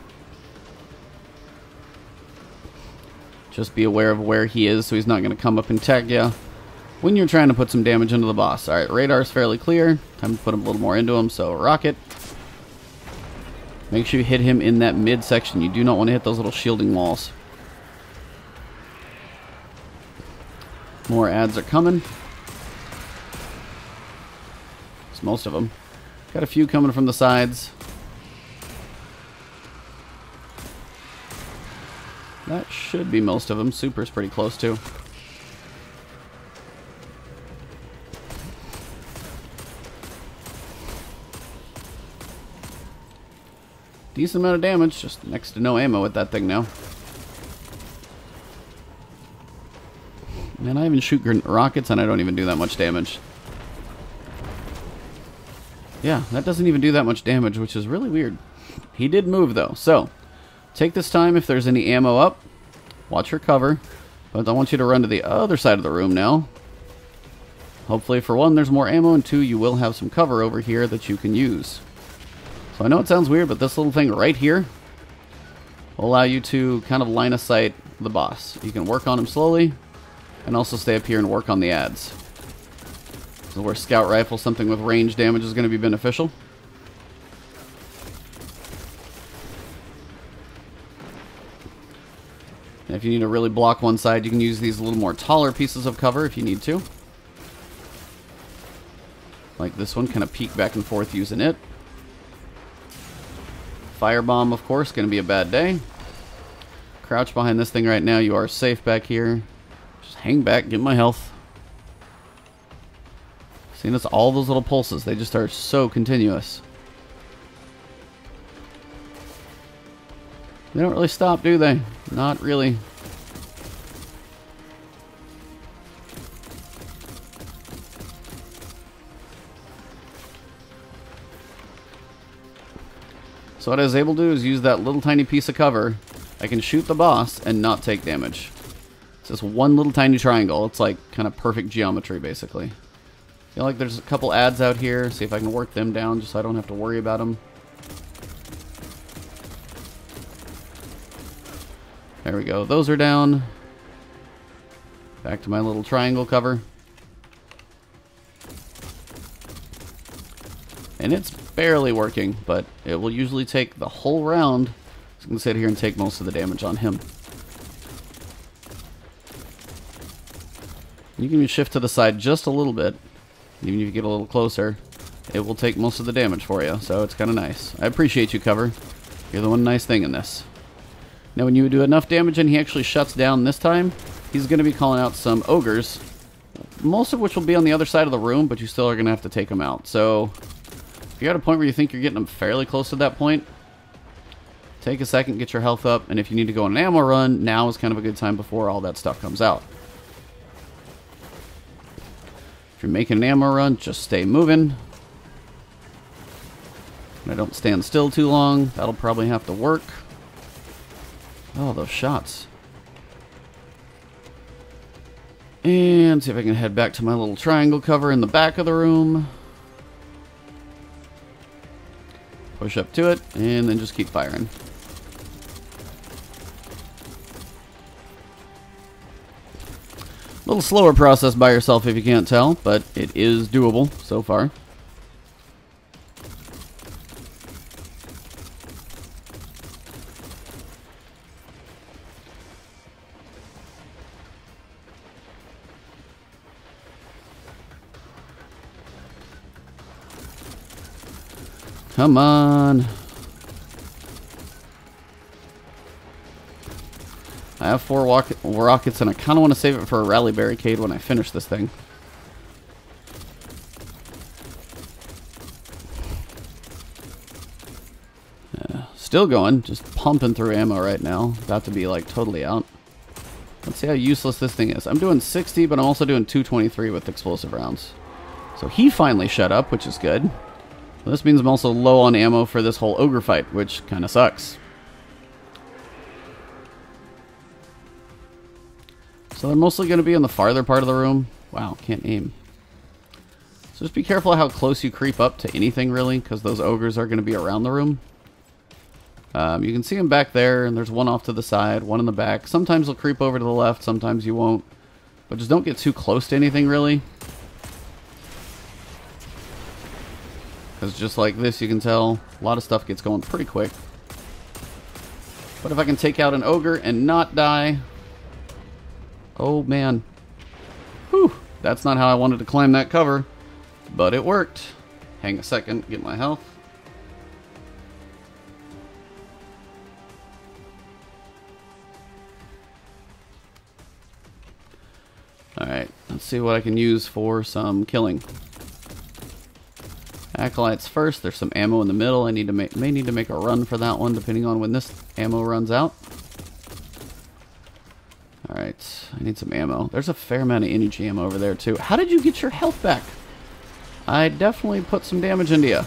Just be aware of where he is, so he's not going to come up and tag you when you're trying to put some damage into the boss. Alright, radar's fairly clear. Time to put a little more into him, so rocket. Make sure you hit him in that mid-section. You do not want to hit those little shielding walls. More ads are coming. It's most of them. Got a few coming from the sides. That should be most of them. Super's pretty close too. Decent amount of damage, just next to no ammo with that thing now. Man, I even shoot rockets and I don't even do that much damage. Yeah, that doesn't even do that much damage, which is really weird. He did move though, so take this time if there's any ammo up. Watch your cover. But I want you to run to the other side of the room now. Hopefully, for one, there's more ammo, and two, you will have some cover over here that you can use. So I know it sounds weird, but this little thing right here will allow you to kind of line of sight the boss. You can work on him slowly, and also stay up here and work on the ads. This is where Scout Rifle, something with range damage, is going to be beneficial. And if you need to really block one side, you can use these a little more taller pieces of cover if you need to. Like this one, kind of peek back and forth using it. Firebomb, of course, going to be a bad day. Crouch behind this thing right now. You are safe back here. Just hang back, get my health. See, that's all those little pulses. They just are so continuous. They don't really stop, do they? Not really. So what I was able to do is use that little tiny piece of cover. I can shoot the boss and not take damage. It's just one little tiny triangle. It's like kind of perfect geometry, basically. Feel like there's a couple ads out here. See if I can work them down just so I don't have to worry about them. There we go. Those are down. Back to my little triangle cover. And it's barely working, but it will usually take the whole round. So I can sit here and take most of the damage on him. You can shift to the side just a little bit. Even if you get a little closer, it will take most of the damage for you. So it's kind of nice. I appreciate you, cover. You're the one nice thing in this. Now when you do enough damage and he actually shuts down this time, he's going to be calling out some ogres. Most of which will be on the other side of the room, but you still are going to have to take them out. So if you're at a point where you think you're getting them fairly close to that point, take a second, get your health up, and if you need to go on an ammo run, now is kind of a good time before all that stuff comes out. If you're making an ammo run, just stay moving. And I don't stand still too long. That'll probably have to work. Oh, those shots. And see if I can head back to my little triangle cover in the back of the room. Push up to it, and then just keep firing. A little slower process by yourself if you can't tell, but it is doable so far. Come on. I have 4 rockets, and I kind of want to save it for a rally barricade when I finish this thing. Still going, just pumping through ammo right now. About to be like totally out. Let's see how useless this thing is. I'm doing 60, but I'm also doing 223 with explosive rounds. So he finally shut up, which is good. Well, this means I'm also low on ammo for this whole ogre fight, which kind of sucks. So they're mostly going to be in the farther part of the room. Wow, can't aim. So just be careful how close you creep up to anything, really, because those ogres are going to be around the room. You can see them back there, and there's one off to the side, one in the back. Sometimes they'll creep over to the left, sometimes you won't. But just don't get too close to anything, really. Because just like this, you can tell, a lot of stuff gets going pretty quick. But if I can take out an ogre and not die... Oh, man. Whew. That's not how I wanted to climb that cover. But it worked. Hang a second, get my health. Alright, let's see what I can use for some killing. Acolytes first. There's some ammo in the middle. I need to may need to make a run for that one, depending on when this ammo runs out. Alright, I need some ammo. There's a fair amount of energy ammo over there, too. How did you get your health back? I definitely put some damage into you.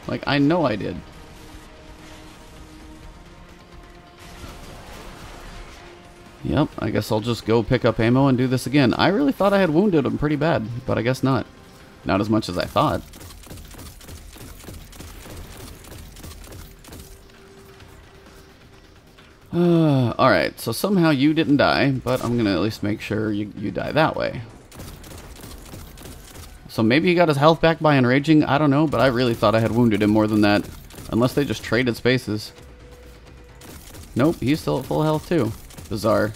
Like, I know I did. Yep, I guess I'll just go pick up ammo and do this again. I really thought I had wounded him pretty bad, but I guess not. Not as much as I thought. Alright, so somehow you didn't die, but I'm going to at least make sure you die that way. So maybe he got his health back by enraging, I don't know, but I really thought I had wounded him more than that. Unless they just traded spaces. Nope, he's still at full health too. Bizarre.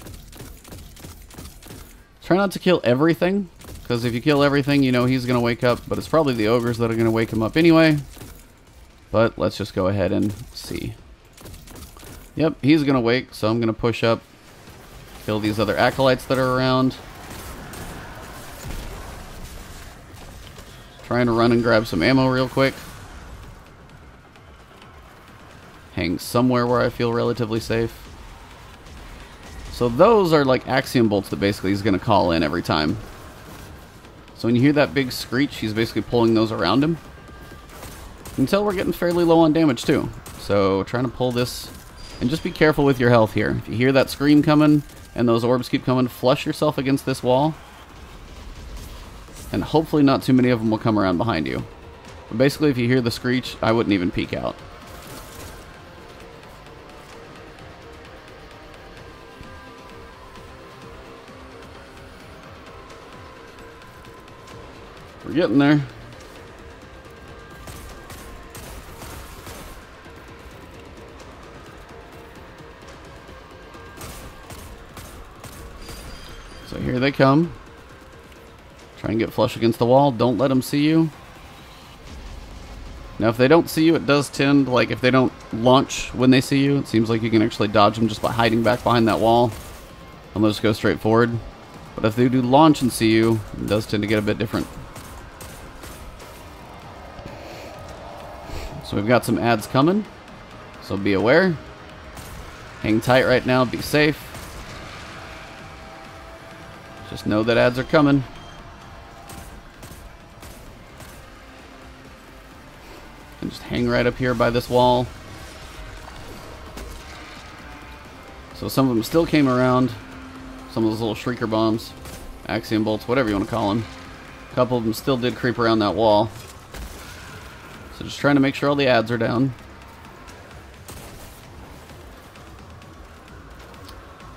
Try not to kill everything, because if you kill everything, you know he's going to wake up, but it's probably the ogres that are going to wake him up anyway. But let's just go ahead and see. Yep, he's going to wake, so I'm going to push up, kill these other acolytes that are around. Trying to run and grab some ammo real quick. Hang somewhere where I feel relatively safe. So those are like axiom bolts that basically he's going to call in every time. So when you hear that big screech, he's basically pulling those around him. You can tell we're getting fairly low on damage too. So trying to pull this, and just be careful with your health here. If you hear that scream coming and those orbs keep coming, flush yourself against this wall. And hopefully not too many of them will come around behind you. But basically if you hear the screech, I wouldn't even peek out. We're getting there. So here they come. Try and get flush against the wall. Don't let them see you. Now if they don't see you, it does tend, like if they don't launch when they see you, it seems like you can actually dodge them just by hiding back behind that wall. And they'll just go straight forward. But if they do launch and see you, it does tend to get a bit different. So we've got some ads coming, so be aware. Hang tight right now, be safe. Just know that ads are coming. And just hang right up here by this wall. So some of them still came around. Some of those little shrieker bombs, axiom bolts, whatever you want to call them. A couple of them still did creep around that wall. So just trying to make sure all the ads are down.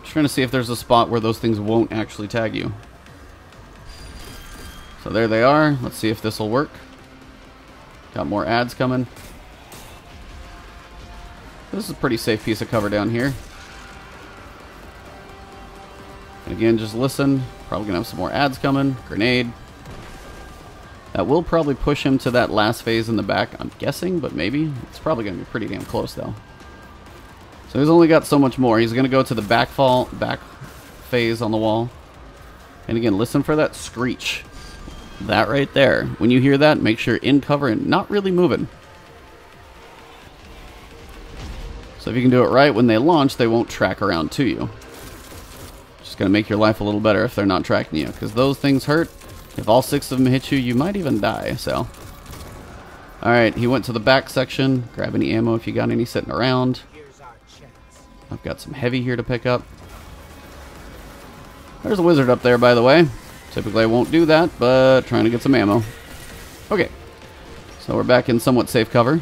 Just trying to see if there's a spot where those things won't actually tag you. So there they are. Let's see if this will work. Got more ads coming. This is a pretty safe piece of cover down here. And again, just listen. Probably gonna have some more ads coming. Grenade. That will probably push him to that last phase in the back, I'm guessing, but maybe. It's probably gonna be pretty damn close though. So he's only got so much more. He's gonna go to the back phase on the wall. And again, listen for that screech. That right there. When you hear that, make sure you're in cover and not really moving. So if you can do it right, when they launch, they won't track around to you. Just gonna make your life a little better if they're not tracking you, because those things hurt. If all 6 of them hit you, you might even die, so. Alright, he went to the back section. Grab any ammo if you got any sitting around. I've got some heavy here to pick up. There's a wizard up there, by the way. Typically I won't do that, but trying to get some ammo. Okay, so we're back in somewhat safe cover.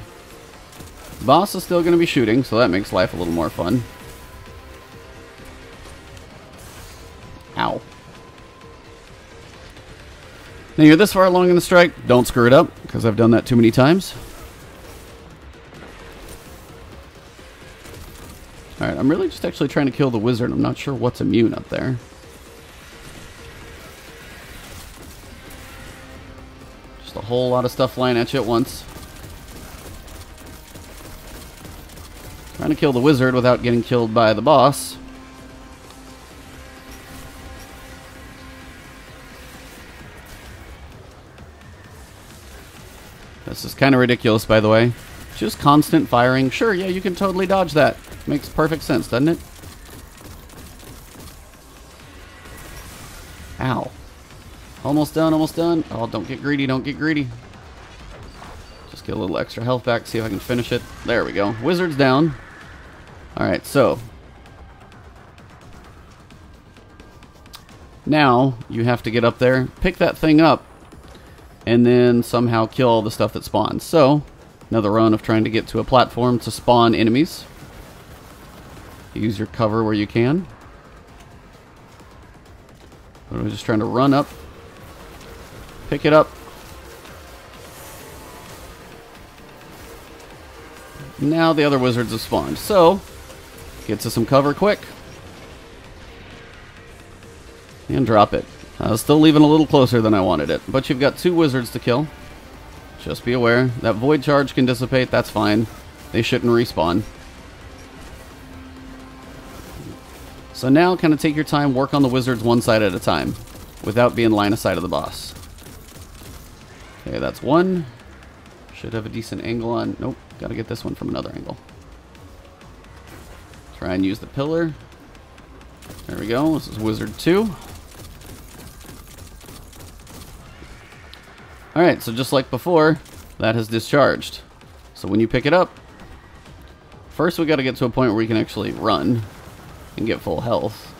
Boss is still going to be shooting, so that makes life a little more fun. Ow. Now you're this far along in the strike, don't screw it up, because I've done that too many times. Alright, I'm really just actually trying to kill the wizard. I'm not sure what's immune up there. Just a whole lot of stuff flying at you at once. Trying to kill the wizard without getting killed by the boss. This is kind of ridiculous, by the way. Just constant firing. Sure, yeah, you can totally dodge that. Makes perfect sense, doesn't it? Ow. Almost done, almost done. Oh, don't get greedy, don't get greedy. Just get a little extra health back, see if I can finish it. There we go. Wizard's down. Alright, so. Now, you have to get up there, pick that thing up, and then somehow kill all the stuff that spawns. So, another run of trying to get to a platform to spawn enemies. Use your cover where you can. But we're just trying to run up, pick it up. Now the other wizards have spawned. So, get to some cover quick. And drop it. Still leaving a little closer than I wanted it. But you've got 2 wizards to kill. Just be aware. That void charge can dissipate. That's fine. They shouldn't respawn. So now kind of take your time. Work on the wizards one side at a time. Without being line of sight of the boss. Okay, that's one. Should have a decent angle on. Nope. Got to get this one from another angle. Try and use the pillar. There we go. This is wizard 2. Alright, so just like before, that has discharged. So when you pick it up, first we got to get to a point where we can actually run and get full health.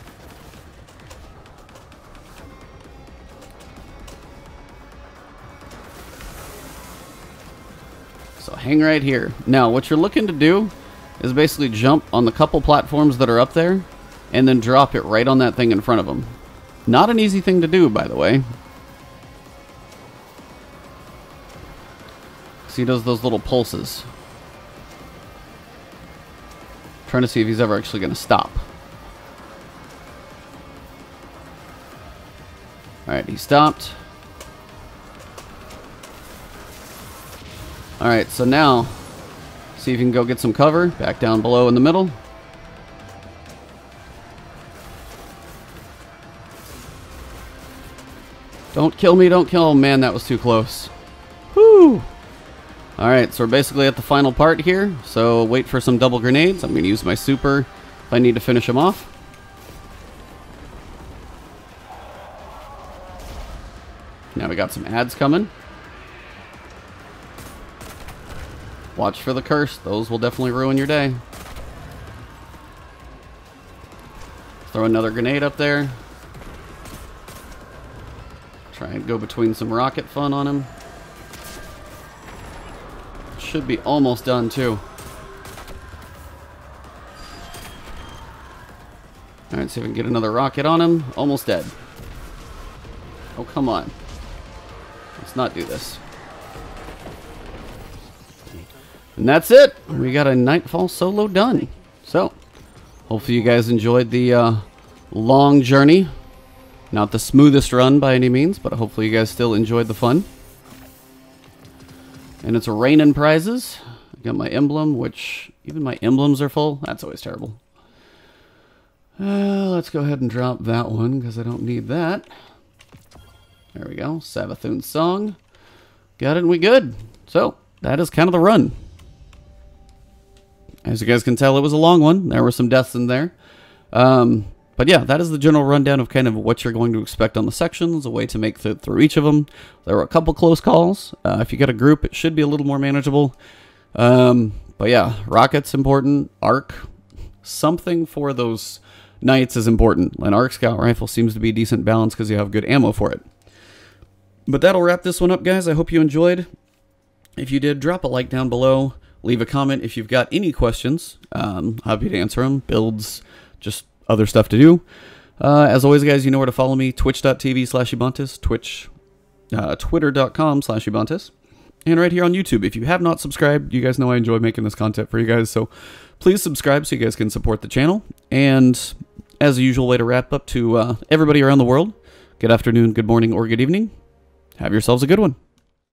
So hang right here. Now what you're looking to do is basically jump on the couple platforms that are up there and then drop it right on that thing in front of them. Not an easy thing to do, by the way. He does those little pulses. Trying to see if he's ever actually going to stop. Alright, he stopped. Alright, so now, see if you can go get some cover. Back down below in the middle. Don't kill me, don't kill him. Man, that was too close. Whew! Alright, so we're basically at the final part here. So wait for some double grenades. I'm going to use my super if I need to finish them off. Now we got some ads coming. Watch for the curse. Those will definitely ruin your day. Throw another grenade up there. Try and go between some rocket fun on him. Should be almost done too. Alright, see if we can get another rocket on him. Almost dead. Oh, come on. Let's not do this. And that's it. We got a Nightfall Solo done. So, hopefully you guys enjoyed the long journey. Not the smoothest run by any means, but hopefully you guys still enjoyed the fun. And it's raining prizes. I got my emblem, which even my emblems are full. That's always terrible. Let's go ahead and drop that one because I don't need that. There we go. Savathun song. Got it and we good. So, that is kind of the run. As you guys can tell, it was a long one. There were some deaths in there. But yeah, that is the general rundown of kind of what you're going to expect on the sections, a way to make it through each of them. There were a couple close calls. If you get a group, it should be a little more manageable. But yeah, rockets important. Arc. Something for those knights is important. An arc scout rifle seems to be a decent balance because you have good ammo for it. But that'll wrap this one up, guys. I hope you enjoyed. If you did, drop a like down below. Leave a comment if you've got any questions. Happy to answer them. Builds, just other stuff to do. As always, guys, you know where to follow me. Twitch.tv/Ebontis. Twitter.com/Ebontis. And right here on YouTube. If you have not subscribed, you guys know I enjoy making this content for you guys. So please subscribe so you guys can support the channel. And as a usual way to wrap up to everybody around the world, good afternoon, good morning, or good evening. Have yourselves a good one.